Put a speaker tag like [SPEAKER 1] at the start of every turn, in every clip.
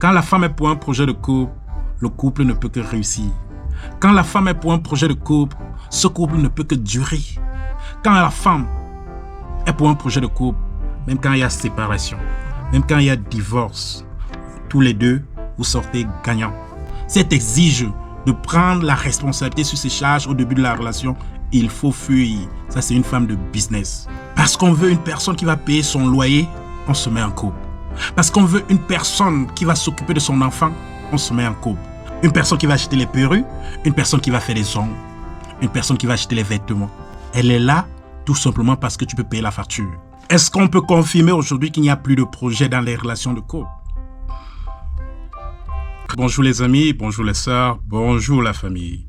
[SPEAKER 1] Quand la femme est pour un projet de couple, le couple ne peut que réussir. Quand la femme est pour un projet de couple, ce couple ne peut que durer. Quand la femme est pour un projet de couple, même quand il y a séparation, même quand il y a divorce, tous les deux, vous sortez gagnants. Si elle t'exige de prendre la responsabilité sur ses charges au début de la relation, il faut fuir. Ça, c'est une femme de business. Parce qu'on veut une personne qui va payer son loyer, on se met en couple. Parce qu'on veut une personne qui va s'occuper de son enfant, on se met en couple. Une personne qui va acheter les perruques, une personne qui va faire les ongles, une personne qui va acheter les vêtements. Elle est là tout simplement parce que tu peux payer la facture. Est-ce qu'on peut confirmer aujourd'hui qu'il n'y a plus de projet dans les relations de couple? Bonjour les amis, bonjour les sœurs, bonjour la famille.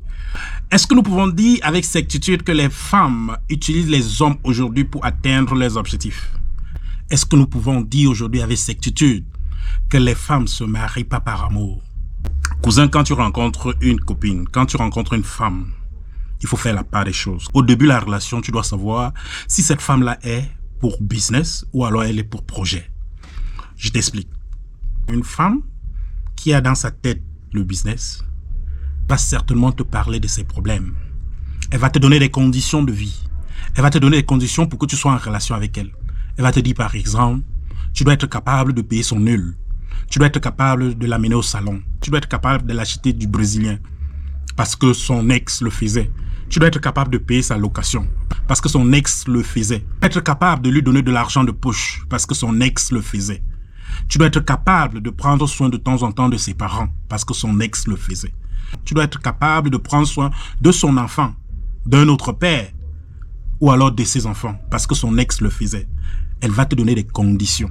[SPEAKER 1] Est-ce que nous pouvons dire avec certitude que les femmes utilisent les hommes aujourd'hui pour atteindre leurs objectifs? Est-ce que nous pouvons dire aujourd'hui avec certitude que les femmes ne se marient pas par amour? Cousin, quand tu rencontres une copine, quand tu rencontres une femme, il faut faire la part des choses. Au début de la relation, tu dois savoir si cette femme-là est pour business ou alors elle est pour projet. Je t'explique. Une femme qui a dans sa tête le business va certainement te parler de ses problèmes. Elle va te donner des conditions de vie. Elle va te donner des conditions pour que tu sois en relation avec elle. Elle va te dire par exemple, tu dois être capable de payer son nul. Tu dois être capable de l'amener au salon. Tu dois être capable de l'acheter du brésilien parce que son ex le faisait. Tu dois être capable de payer sa location parce que son ex le faisait. Être capable de lui donner de l'argent de poche parce que son ex le faisait. Tu dois être capable de prendre soin de temps en temps de ses parents parce que son ex le faisait. Tu dois être capable de prendre soin de son enfant, d'un autre père ou alors de ses enfants parce que son ex le faisait. Elle va te donner des conditions.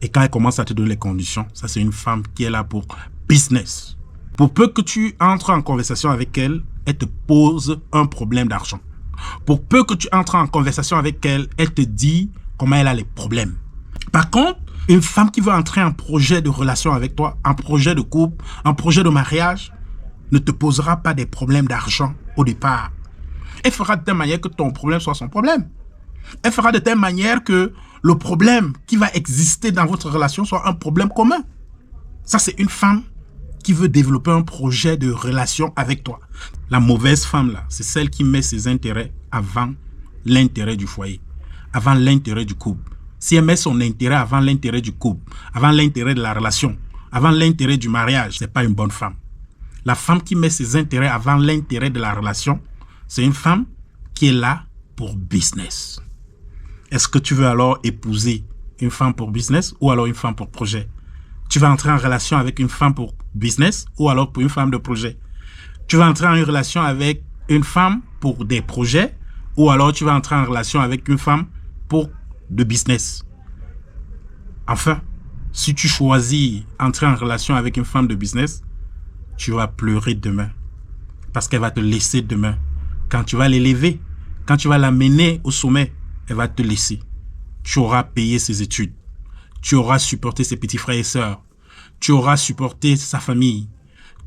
[SPEAKER 1] Et quand elle commence à te donner les conditions, ça c'est une femme qui est là pour business. Pour peu que tu entres en conversation avec elle, elle te pose un problème d'argent. Pour peu que tu entres en conversation avec elle, elle te dit comment elle a les problèmes. Par contre, une femme qui veut entrer en projet de relation avec toi, en projet de couple, en projet de mariage, ne te posera pas des problèmes d'argent au départ. Elle fera de telle manière que ton problème soit son problème. Elle fera de telle manière que le problème qui va exister dans votre relation soit un problème commun. Ça, c'est une femme qui veut développer un projet de relation avec toi. La mauvaise femme, là, c'est celle qui met ses intérêts avant l'intérêt du foyer, avant l'intérêt du couple. Si elle met son intérêt avant l'intérêt du couple, avant l'intérêt de la relation, avant l'intérêt du mariage, c'est pas une bonne femme. La femme qui met ses intérêts avant l'intérêt de la relation, c'est une femme qui est là pour business. Est-ce que tu veux alors épouser une femme pour business ou alors une femme pour projet? Tu vas entrer en relation avec une femme pour business ou alors pour une femme de projet? Tu vas entrer en relation avec une femme pour des projets ou alors tu vas entrer en relation avec une femme pour de business? Enfin, si tu choisis entrer en relation avec une femme de business, tu vas pleurer demain parce qu'elle va te laisser demain. Quand tu vas l'élever, quand tu vas l'amener au sommet, elle va te laisser. Tu auras payé ses études. Tu auras supporté ses petits frères et sœurs. Tu auras supporté sa famille.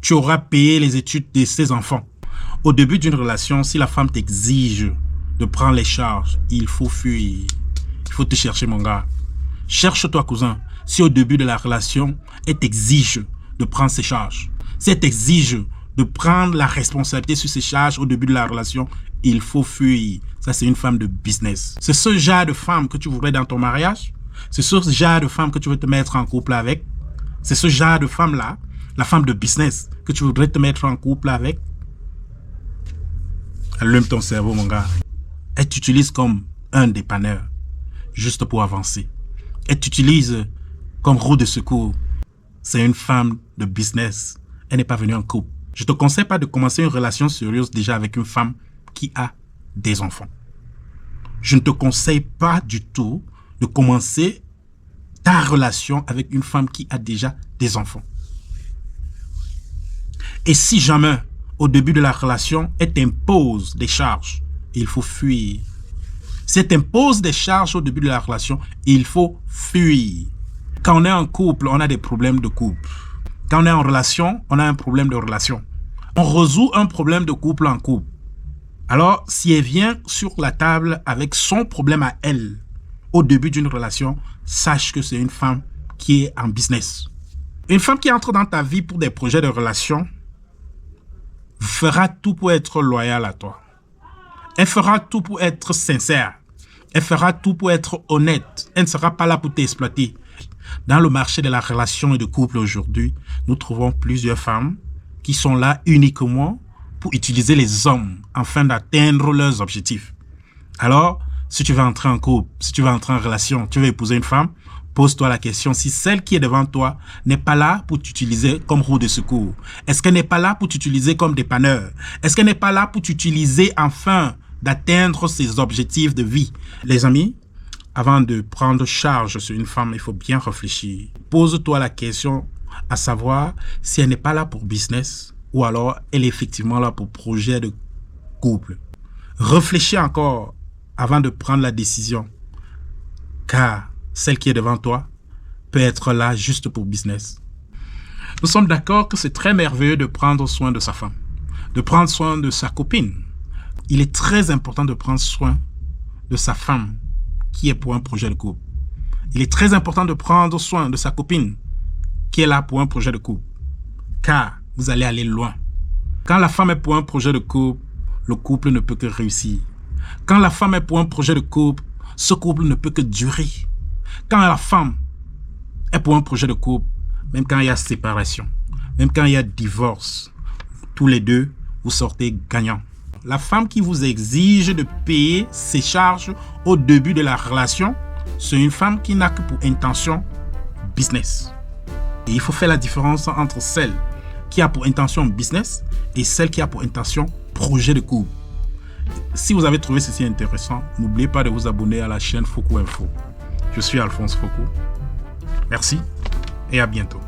[SPEAKER 1] Tu auras payé les études de ses enfants. Au début d'une relation, si la femme t'exige de prendre les charges, il faut fuir. Il faut te chercher, mon gars. Cherche-toi, cousin. Si au début de la relation, elle t'exige de prendre ses charges, si elle t'exige de prendre la responsabilité sur ses charges au début de la relation, il faut fuir. Ça, c'est une femme de business. C'est ce genre de femme que tu voudrais dans ton mariage? C'est ce genre de femme que tu veux te mettre en couple avec? C'est ce genre de femme-là, la femme de business, que tu voudrais te mettre en couple avec? Allume ton cerveau, mon gars. Elle t'utilise comme un dépanneur, juste pour avancer. Elle t'utilise comme roue de secours. C'est une femme de business. Elle n'est pas venue en couple. Je ne te conseille pas de commencer une relation sérieuse déjà avec une femme qui a des enfants. Je ne te conseille pas du tout de commencer ta relation avec une femme qui a déjà des enfants. Et si jamais, au début de la relation, elle t'impose des charges, il faut fuir. Si elle t'impose des charges au début de la relation, il faut fuir. Quand on est en couple, on a des problèmes de couple. Quand on est en relation, on a un problème de relation. On résout un problème de couple en couple. Alors, si elle vient sur la table avec son problème à elle, au début d'une relation, sache que c'est une femme qui est en business. Une femme qui entre dans ta vie pour des projets de relation fera tout pour être loyale à toi. Elle fera tout pour être sincère. Elle fera tout pour être honnête. Elle ne sera pas là pour t'exploiter. Dans le marché de la relation et de couple aujourd'hui, nous trouvons plusieurs femmes qui sont là uniquement pour utiliser les hommes afin d'atteindre leurs objectifs. Alors, si tu veux entrer en couple, si tu veux entrer en relation, tu veux épouser une femme, pose-toi la question si celle qui est devant toi n'est pas là pour t'utiliser comme roue de secours. Est-ce qu'elle n'est pas là pour t'utiliser comme dépanneur? Est-ce qu'elle n'est pas là pour t'utiliser afin d'atteindre ses objectifs de vie? Les amis, avant de prendre charge sur une femme, il faut bien réfléchir. Pose-toi la question à savoir si elle n'est pas là pour business ou alors elle est effectivement là pour projet de couple. Réfléchis encore avant de prendre la décision, car celle qui est devant toi peut être là juste pour business. Nous sommes d'accord que c'est très merveilleux de prendre soin de sa femme, de prendre soin de sa copine. Il est très important de prendre soin de sa femme qui est pour un projet de couple. Il est très important de prendre soin de sa copine qui est là pour un projet de couple, car vous allez aller loin. Quand la femme est pour un projet de couple, le couple ne peut que réussir. Quand la femme est pour un projet de couple, ce couple ne peut que durer. Quand la femme est pour un projet de couple, même quand il y a séparation, même quand il y a divorce, tous les deux, vous sortez gagnants. La femme qui vous exige de payer ses charges au début de la relation, c'est une femme qui n'a que pour intention business. Et il faut faire la différence entre celle qui a pour intention business et celle qui a pour intention projet de couple. Si vous avez trouvé ceci intéressant, n'oubliez pas de vous abonner à la chaîne Foucault Info. Je suis Alphonse Foucault. Merci et à bientôt.